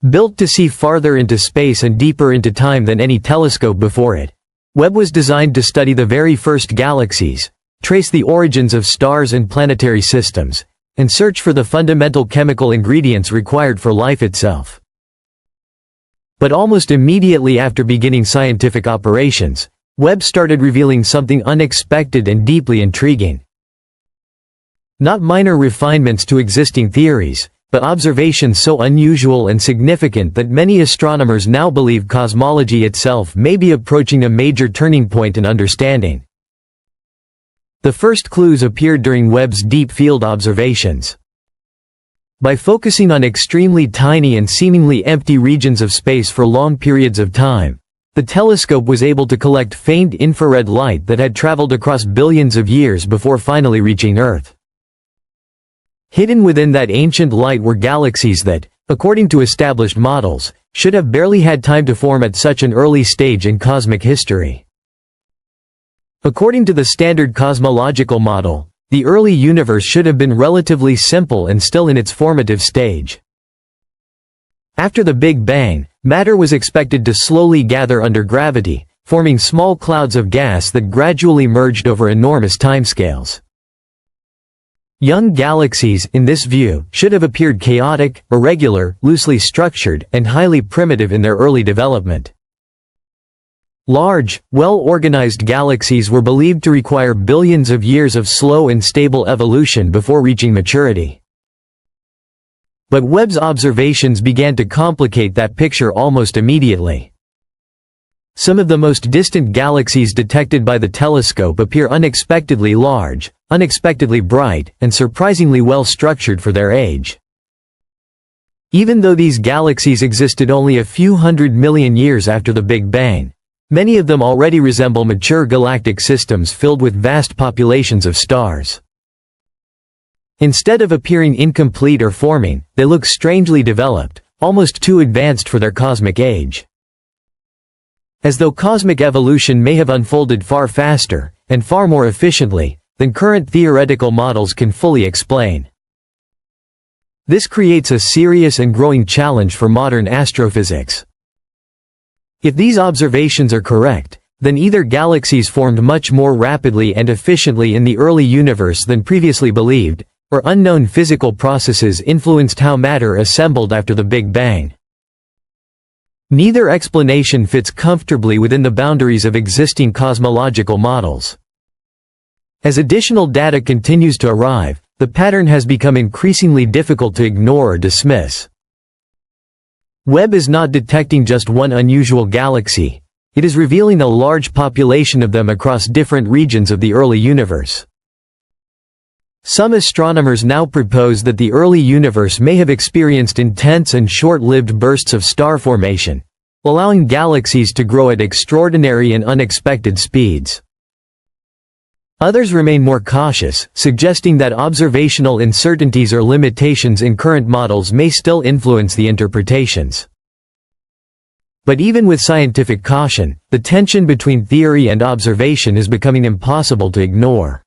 Built to see farther into space and deeper into time than any telescope before it, Webb was designed to study the very first galaxies, trace the origins of stars and planetary systems, and search for the fundamental chemical ingredients required for life itself. But almost immediately after beginning scientific operations, Webb started revealing something unexpected and deeply intriguing. Not minor refinements to existing theories, but observations so unusual and significant that many astronomers now believe cosmology itself may be approaching a major turning point in understanding. The first clues appeared during Webb's deep field observations. By focusing on extremely tiny and seemingly empty regions of space for long periods of time, the telescope was able to collect faint infrared light that had traveled across billions of years before finally reaching Earth. Hidden within that ancient light were galaxies that, according to established models, should have barely had time to form at such an early stage in cosmic history. According to the standard cosmological model, the early universe should have been relatively simple and still in its formative stage. After the Big Bang, matter was expected to slowly gather under gravity, forming small clouds of gas that gradually merged over enormous timescales. Young galaxies, in this view, should have appeared chaotic, irregular, loosely structured, and highly primitive in their early development. Large, well-organized galaxies were believed to require billions of years of slow and stable evolution before reaching maturity. But Webb's observations began to complicate that picture almost immediately. Some of the most distant galaxies detected by the telescope appear unexpectedly large, unexpectedly bright, and surprisingly well structured for their age. Even though these galaxies existed only a few 100 million years after the Big Bang, many of them already resemble mature galactic systems filled with vast populations of stars. Instead of appearing incomplete or forming, they look strangely developed, almost too advanced for their cosmic age. As though cosmic evolution may have unfolded far faster, and far more efficiently, than current theoretical models can fully explain. This creates a serious and growing challenge for modern astrophysics. If these observations are correct, then either galaxies formed much more rapidly and efficiently in the early universe than previously believed, or unknown physical processes influenced how matter assembled after the Big Bang. Neither explanation fits comfortably within the boundaries of existing cosmological models. As additional data continues to arrive, the pattern has become increasingly difficult to ignore or dismiss. Webb is not detecting just one unusual galaxy, it is revealing a large population of them across different regions of the early universe. Some astronomers now propose that the early universe may have experienced intense and short-lived bursts of star formation, allowing galaxies to grow at extraordinary and unexpected speeds. Others remain more cautious, suggesting that observational uncertainties or limitations in current models may still influence the interpretations. But even with scientific caution, the tension between theory and observation is becoming impossible to ignore.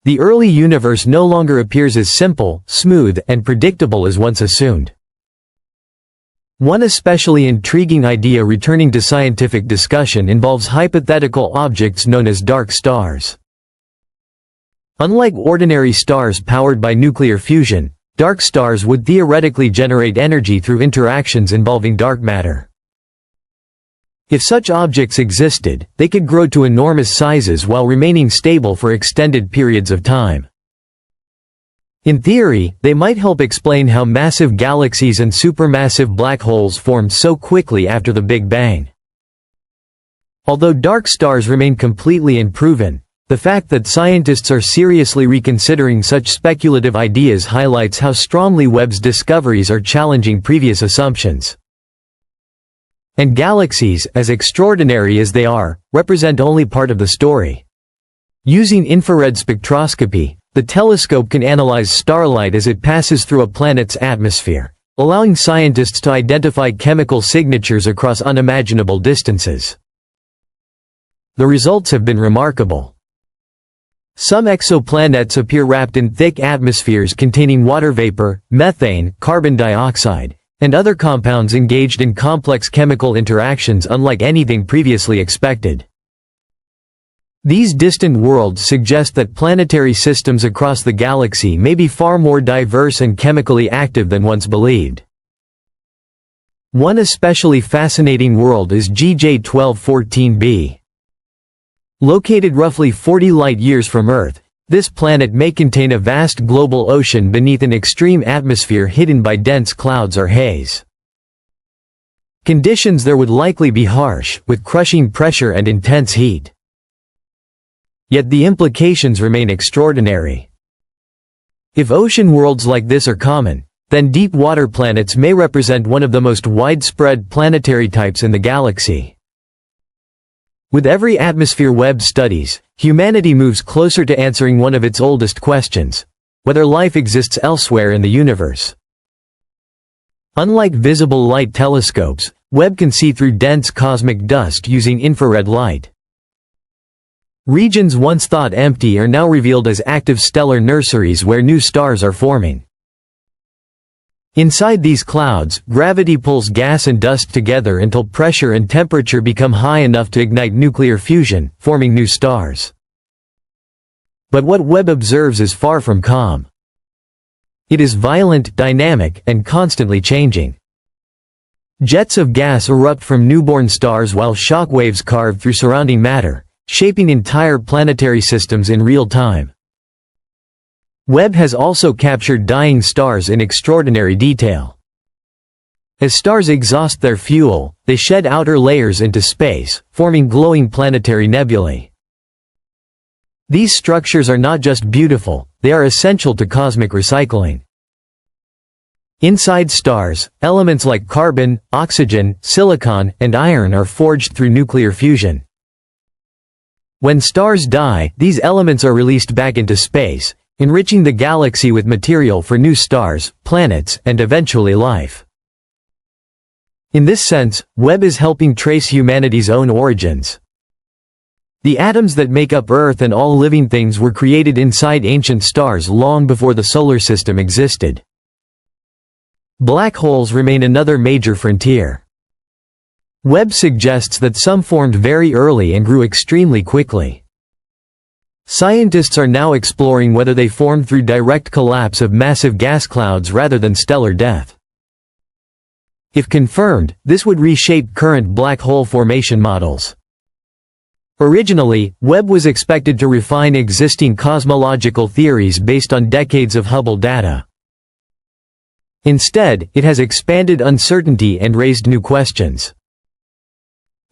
The early universe no longer appears as simple, smooth, and predictable as once assumed. One especially intriguing idea returning to scientific discussion involves hypothetical objects known as dark stars. Unlike ordinary stars powered by nuclear fusion, dark stars would theoretically generate energy through interactions involving dark matter. If such objects existed, they could grow to enormous sizes while remaining stable for extended periods of time. In theory, they might help explain how massive galaxies and supermassive black holes formed so quickly after the Big Bang. Although dark stars remain completely unproven, the fact that scientists are seriously reconsidering such speculative ideas highlights how strongly Webb's discoveries are challenging previous assumptions. And galaxies, as extraordinary as they are, represent only part of the story. Using infrared spectroscopy, the telescope can analyze starlight as it passes through a planet's atmosphere, allowing scientists to identify chemical signatures across unimaginable distances. The results have been remarkable. Some exoplanets appear wrapped in thick atmospheres containing water vapor, methane, carbon dioxide, and other compounds engaged in complex chemical interactions unlike anything previously expected. These distant worlds suggest that planetary systems across the galaxy may be far more diverse and chemically active than once believed. One especially fascinating world is GJ 1214b. Located roughly 40 light-years from Earth, this planet may contain a vast global ocean beneath an extreme atmosphere hidden by dense clouds or haze. Conditions there would likely be harsh, with crushing pressure and intense heat. Yet the implications remain extraordinary. If ocean worlds like this are common, then deep-water planets may represent one of the most widespread planetary types in the galaxy. With every atmosphere Webb studies, humanity moves closer to answering one of its oldest questions: whether life exists elsewhere in the universe. Unlike visible light telescopes, Webb can see through dense cosmic dust using infrared light. Regions once thought empty are now revealed as active stellar nurseries where new stars are forming. Inside these clouds, gravity pulls gas and dust together until pressure and temperature become high enough to ignite nuclear fusion, forming new stars. But what Webb observes is far from calm. It is violent, dynamic, and constantly changing. Jets of gas erupt from newborn stars while shock waves carve through surrounding matter, shaping entire planetary systems in real time. Webb has also captured dying stars in extraordinary detail. As stars exhaust their fuel, they shed outer layers into space, forming glowing planetary nebulae. These structures are not just beautiful, they are essential to cosmic recycling. Inside stars, elements like carbon, oxygen, silicon, and iron are forged through nuclear fusion. When stars die, these elements are released back into space, enriching the galaxy with material for new stars, planets, and eventually life. In this sense, Webb is helping trace humanity's own origins. The atoms that make up Earth and all living things were created inside ancient stars long before the solar system existed. Black holes remain another major frontier. Webb suggests that some formed very early and grew extremely quickly. Scientists are now exploring whether they formed through direct collapse of massive gas clouds rather than stellar death. If confirmed, this would reshape current black hole formation models. Originally, Webb was expected to refine existing cosmological theories based on decades of Hubble data. Instead, it has expanded uncertainty and raised new questions.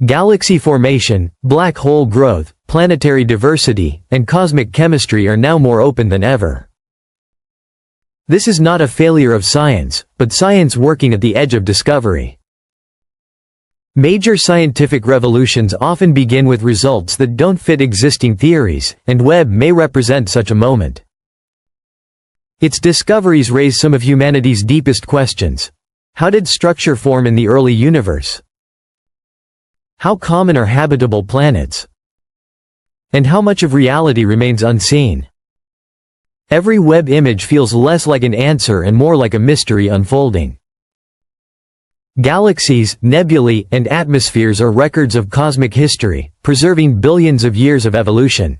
Galaxy formation, black hole growth, planetary diversity, and cosmic chemistry are now more open than ever. This is not a failure of science, but science working at the edge of discovery. Major scientific revolutions often begin with results that don't fit existing theories, and Webb may represent such a moment. Its discoveries raise some of humanity's deepest questions. How did structure form in the early universe? How common are habitable planets? And how much of reality remains unseen? Every Webb image feels less like an answer and more like a mystery unfolding. Galaxies, nebulae, and atmospheres are records of cosmic history, preserving billions of years of evolution.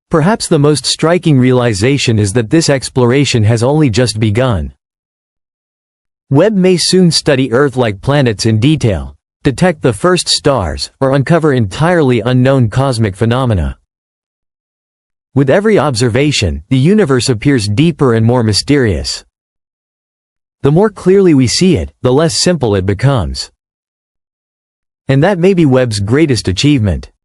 Perhaps the most striking realization is that this exploration has only just begun. Webb may soon study Earth-like planets in detail, detect the first stars, or uncover entirely unknown cosmic phenomena. With every observation, the universe appears deeper and more mysterious. The more clearly we see it, the less simple it becomes. And that may be Webb's greatest achievement.